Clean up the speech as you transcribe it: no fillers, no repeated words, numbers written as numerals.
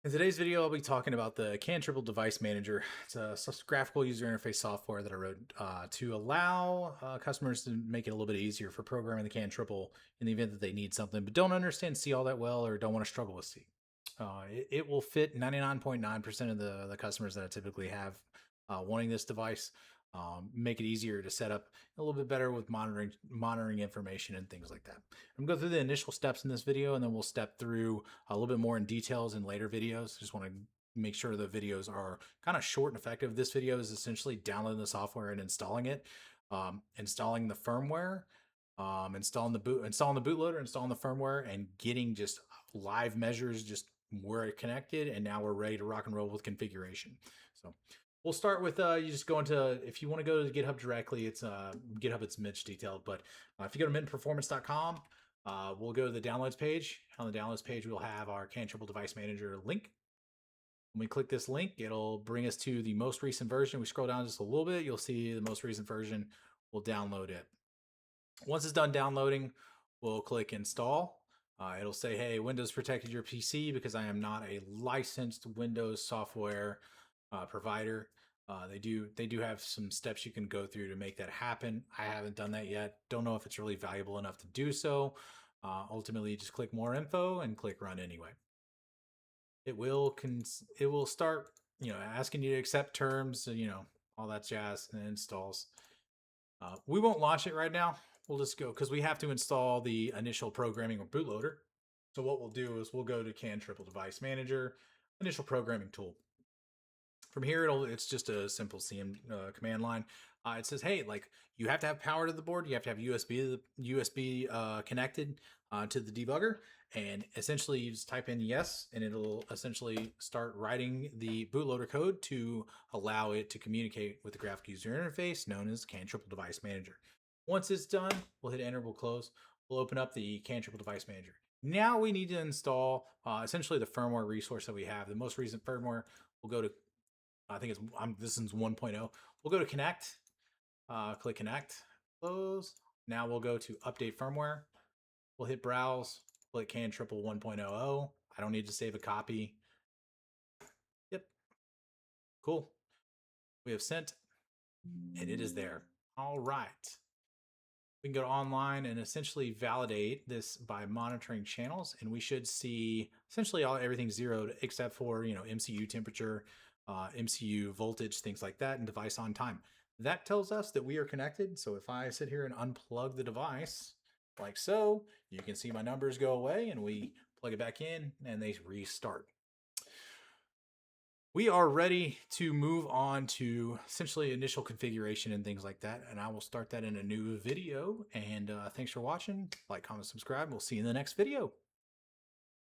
In today's video, I'll be talking about the CAN Triple Device Manager. It's a graphical user interface software that I wrote to allow customers to make it a little bit easier for programming the CAN Triple in the event that they need something but don't understand C all that well or don't want to struggle with C. It will fit 99.9% of the customers that I typically have wanting this device. Make it easier to set up a little bit better with monitoring information and things like that. I'm going to go through the initial steps in this video, and then we'll step through a little bit more in details in later videos. Just want to make sure the videos are kind of short and effective. This video is essentially downloading the software and installing it, installing the firmware, installing the bootloader, installing the firmware, and getting just live measures. Just we're connected, and now we're ready to rock and roll with configuration. So we'll start with you just go into, if you want to go to GitHub directly, it's GitHub, it's Mitch detailed, but if you go to mintonperformance.com, we'll go to the downloads page. On the downloads page, we'll have our CAN Triple Device Manager link. When we click this link, it'll bring us to the most recent version. We scroll down just a little bit, you'll see the most recent version. We'll download it. Once it's done downloading, we'll click install. It'll say, hey, Windows protected your PC because I am not a licensed Windows software provider. They do have some steps you can go through to make that happen. I haven't done that yet. Don't know if it's really valuable enough to do so. Ultimately, just click more info and click run anyway. It will start, asking you to accept terms, all that jazz, and it installs. We won't launch it right now. We'll just go because we have to install the initial programming or bootloader. So what we'll do is we'll go to CAN Triple Device Manager, initial programming tool. From here, it's just a simple CM command line. It says, hey, like you have to have power to the board. You have to have USB connected to the debugger. And essentially you just type in yes, and it'll essentially start writing the bootloader code to allow it to communicate with the graphic user interface known as CAN Triple Device Manager. Once it's done, we'll hit enter, we'll close. We'll open up the CAN Triple Device Manager. Now we need to install essentially the firmware resource that we have. The most recent firmware, we'll go to, I think this is 1.0. We'll go to connect, click connect, close. Now we'll go to update firmware. We'll hit browse, click CAN Triple 1.00. I don't need to save a copy. Yep. Cool. We have sent, and it is there. All right. We can go to online and essentially validate this by monitoring channels, and we should see essentially everything zeroed except for MCU temperature, MCU voltage, things like that, and device on time. That tells us that we are connected. So if I sit here and unplug the device like so, you can see my numbers go away, and we plug it back in and they restart. We are ready to move on to essentially initial configuration and things like that. And I will start that in a new video. And thanks for watching. Like, comment, subscribe. We'll see you in the next video.